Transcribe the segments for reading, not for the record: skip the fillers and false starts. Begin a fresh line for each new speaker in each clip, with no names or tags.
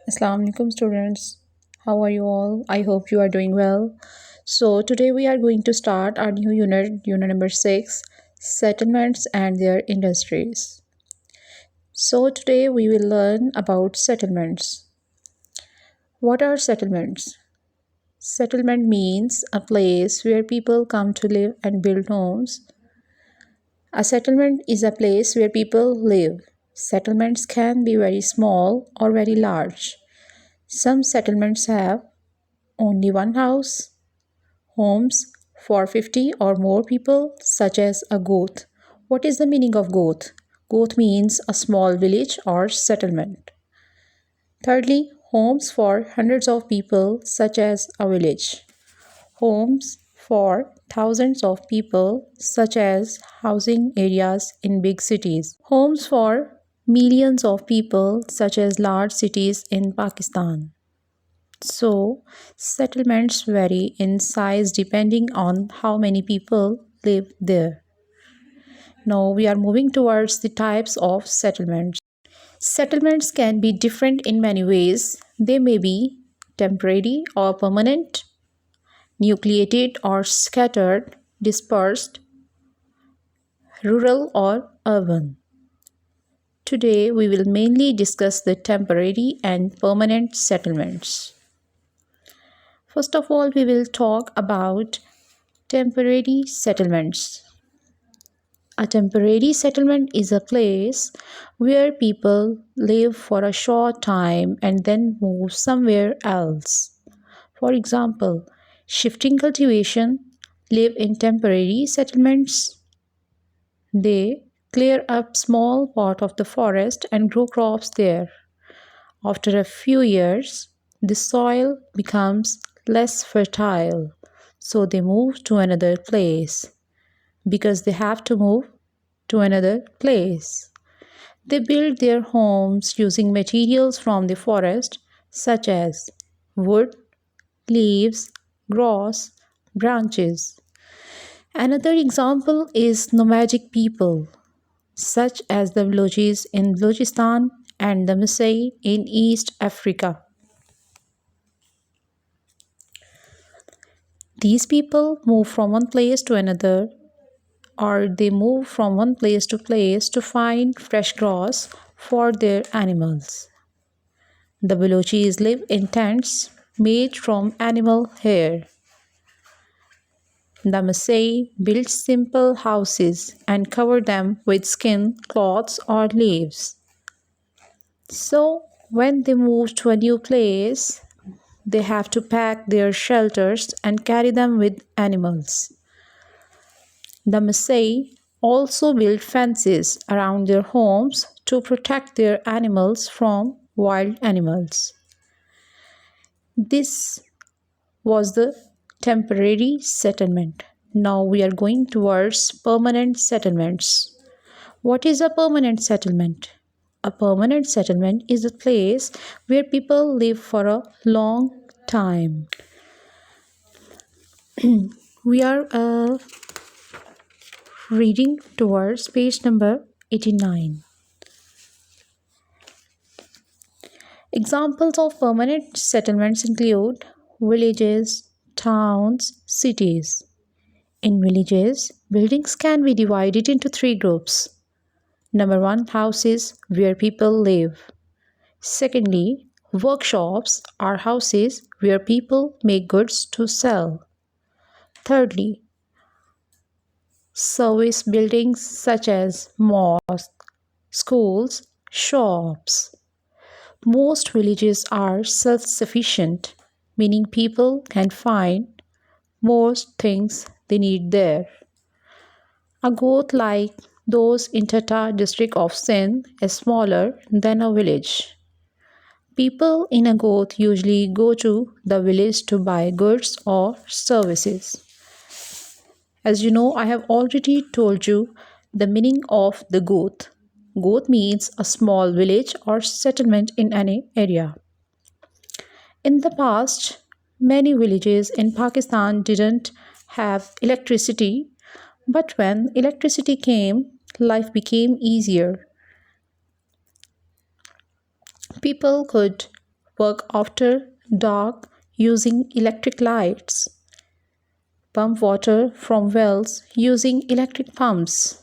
Assalamu alaikum students. How are you all? I hope you are doing well. So today we are going to start our new unit number 6, settlements and their industries. So today we will learn about settlements. What are settlements? Settlement means a place where people come to live and build homes. A settlement is a place where people live. Settlements can be very small or very large. Some settlements have only one house, homes for 50 or more people, such as a goth. What is the meaning of goth? Goth means a small village or settlement. Thirdly, homes for hundreds of people, such as a village. Homes for thousands of people, such as housing areas in big cities. Homes for millions of people, such as large cities in Pakistan. So, settlements vary in size depending on how many people live there. Now, we are moving towards the types of settlements. Settlements can be different in many ways. They may be temporary or permanent, nucleated or scattered, dispersed, rural or urban. Today, we will mainly discuss the temporary and permanent settlements. First of all, we will talk about temporary settlements. A temporary settlement is a place where people live for a short time and then move somewhere else. For example, shifting cultivation live in temporary settlements. They clear up small part of the forest and grow crops there. After a few years, the soil becomes less fertile, so they move to another place. Because they have to move to another place. They build their homes using materials from the forest, such as wood, leaves, grass, branches. Another example is nomadic people, such as the Balochis in Balochistan and the Maasai in East Africa. These people move from one place to another, or they move from one place to find fresh grass for their animals. The Balochis live in tents made from animal hair. The Maasai build simple houses and cover them with skin, cloths, or leaves. So, when they move to a new place, they have to pack their shelters and carry them with animals. The Maasai also build fences around their homes to protect their animals from wild animals. This was the temporary settlement. Now we are going towards permanent settlements. What is a permanent settlement? A permanent settlement is a place where people live for a long time. We are reading towards page number 89. Examples of permanent settlements include villages, towns, cities. In villages, buildings can be divided into three groups. Number one, houses where people live. Secondly, workshops are houses where people make goods to sell. Thirdly, service buildings such as mosques, schools, shops. Most villages are self sufficient, meaning people can find most things they need there. A goth like those in Tata district of Sindh is smaller than a village. People in a goth usually go to the village to buy goods or services. As you know, I have already told you the meaning of the goth. Goth means a small village or settlement in any area. In the past, many villages in Pakistan didn't have electricity, but when electricity came, life became easier. People could work after dark using electric lights, pump water from wells using electric pumps.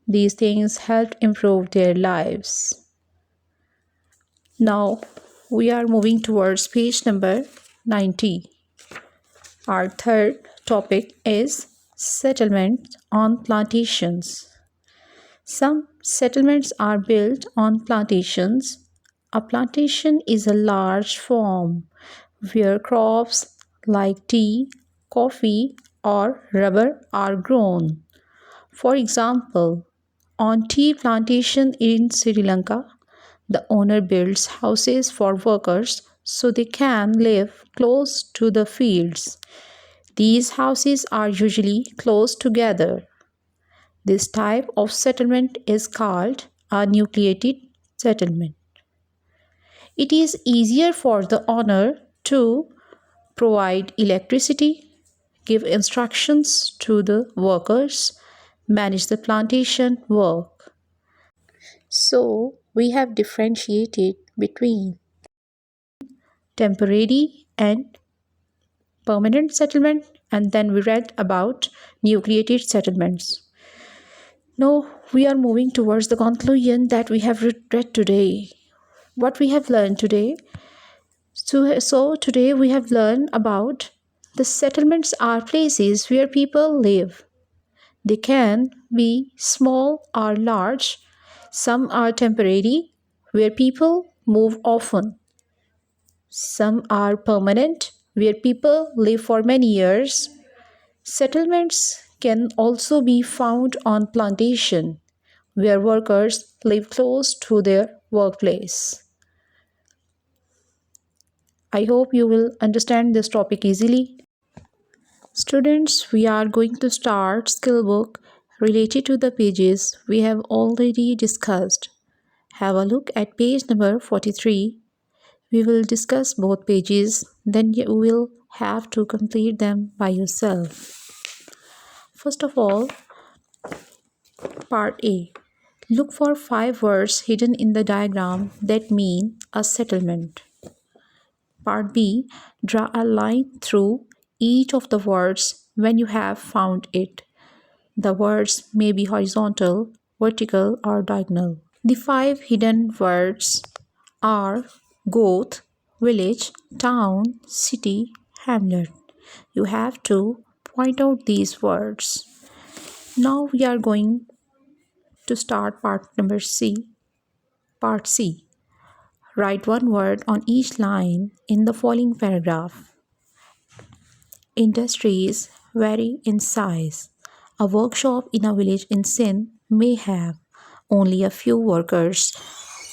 These things helped improve their lives. Now we are moving towards page number 90. Our third topic is settlement on plantations. Some settlements are built on plantations. A plantation is a large farm where crops like tea, coffee, or rubber are grown. For example, on tea plantation in Sri Lanka, the owner builds houses for workers so they can live close to the fields. These houses are usually close together. This type of settlement is called a nucleated settlement. It is easier for the owner to provide electricity, give instructions to the workers, manage the plantation work. So, we have differentiated between temporary and permanent settlement, and then we read about nucleated settlements. Now, we are moving towards the conclusion that we have read today. What we have learned today. So today we have learned about the settlements are places where people live. They can be small or large. Some are temporary, where people move often. Some are permanent, where people live for many years. Settlements can also be found on plantation, where workers live close to their workplace. I hope you will understand this topic easily. Students, we are going to start skill book related to the pages we have already discussed. Have a look at page number 43. We will discuss both pages, then you will have to complete them by yourself. First of all, part A. Look for 5 words hidden in the diagram that mean a settlement. Part B. Draw a line through each of the words when you have found it. The words may be horizontal, vertical, or diagonal. The 5 hidden words are goat, village, town, city, hamlet. You have to point out these words. Now we are going to start part number C. Part C. Write one word on each line in the following paragraph. Industries vary in size. A workshop in a village in Sindh may have only a few workers.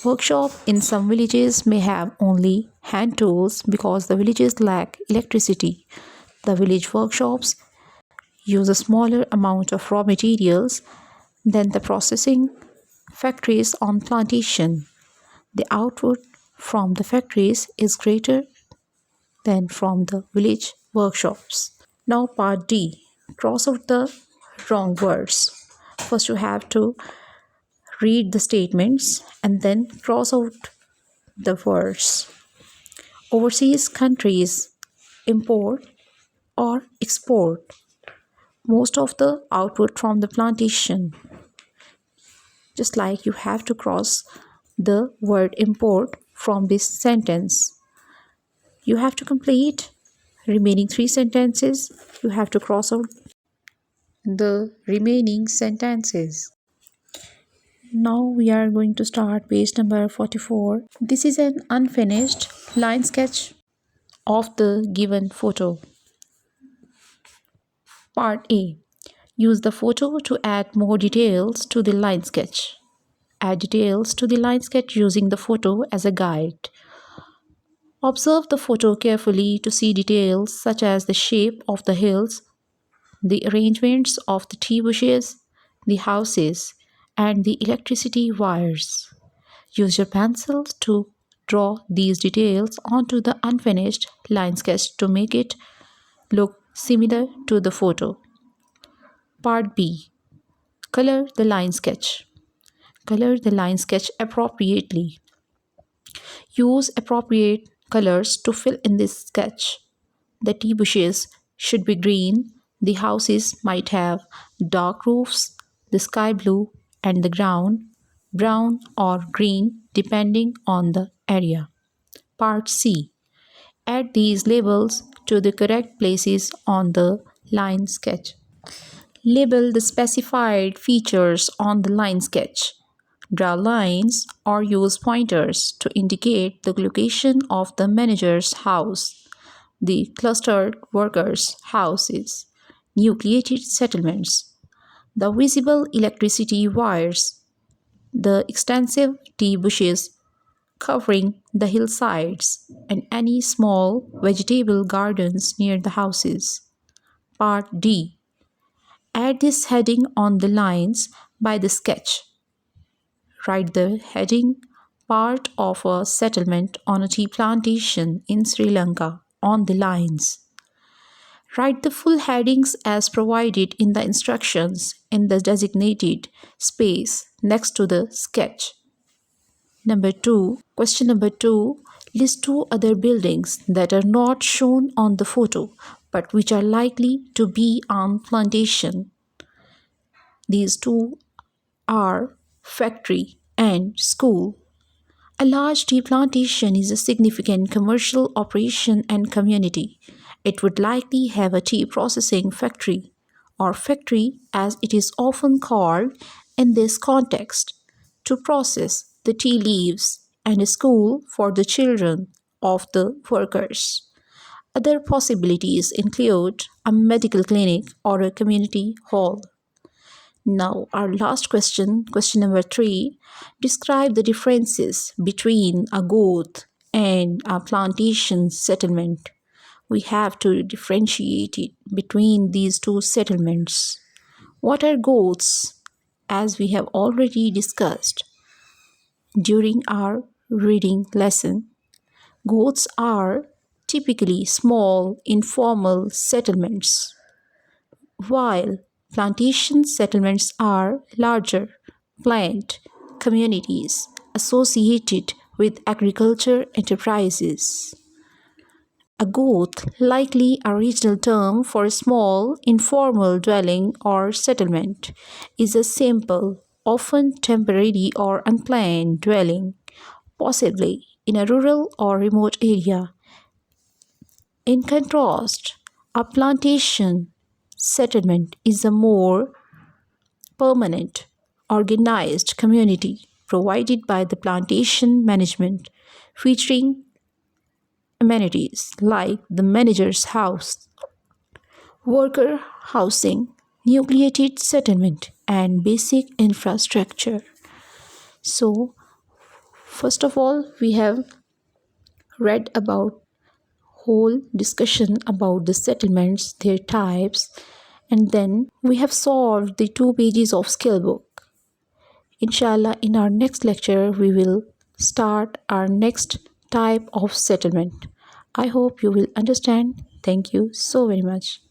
Workshop in some villages may have only hand tools because the villages lack electricity. The village workshops use a smaller amount of raw materials than the processing factories on plantation. The output from the factories is greater than from the village workshops. Now part D. Cross out the wrong words. First you have to read the statements and then cross out the words. Overseas countries import or export most of the output from the plantation. Just like you have to cross the word import from this sentence. You have to complete remaining 3 sentences. You have to cross out the remaining sentences. Now we are going to start page number 44. This is an unfinished line sketch of the given photo. Part A. Use the photo to add more details to the line sketch. Add details to the line sketch using the photo as a guide. Observe the photo carefully to see details such as the shape of the hills, the arrangements of the tea bushes, the houses, and the electricity wires. Use your pencil to draw these details onto the unfinished line sketch to make it look similar to the photo. Part B. Color the line sketch. Color the line sketch appropriately. Use appropriate colors to fill in this sketch. The tea bushes should be green. The houses might have dark roofs, the sky blue, and the ground brown or green depending on the area. Part C. Add these labels to the correct places on the line sketch. Label the specified features on the line sketch. Draw lines or use pointers to indicate the location of the manager's house, the clustered workers' houses, nucleated settlements, the visible electricity wires, the extensive tea bushes covering the hillsides, and any small vegetable gardens near the houses. Part D. Add this heading on the lines by the sketch. Write the heading part of a settlement on a tea plantation in Sri Lanka on the lines. Write the full headings as provided in the instructions in the designated space next to the sketch. Question number 2. List 2 other buildings that are not shown on the photo but which are likely to be on plantation. These two are factory and school. A large tea plantation is a significant commercial operation and community. It would likely have a tea processing factory, or factory as it is often called in this context, to process the tea leaves, and a school for the children of the workers. Other possibilities include a medical clinic or a community hall. Now, our last question number 3. Describe the differences between a goat and a plantation settlement. We have to differentiate it between these two settlements. What are goats? As we have already discussed during our reading lesson, goats are typically small, informal settlements, while plantation settlements are larger, planned communities associated with agriculture enterprises. A goat, likely a regional term for a small, informal dwelling or settlement, is a simple, often temporary or unplanned dwelling, possibly in a rural or remote area. In contrast, a plantation settlement is a more permanent, organized community provided by the plantation management, featuring amenities like the manager's house, worker housing, nucleated settlement, and basic infrastructure. So, first of all, we have read about whole discussion about the settlements, their types, and then we have solved the 2 pages of skill book. Inshallah, in our next lecture, we will start our next type of settlement. I hope you will understand. Thank you so very much.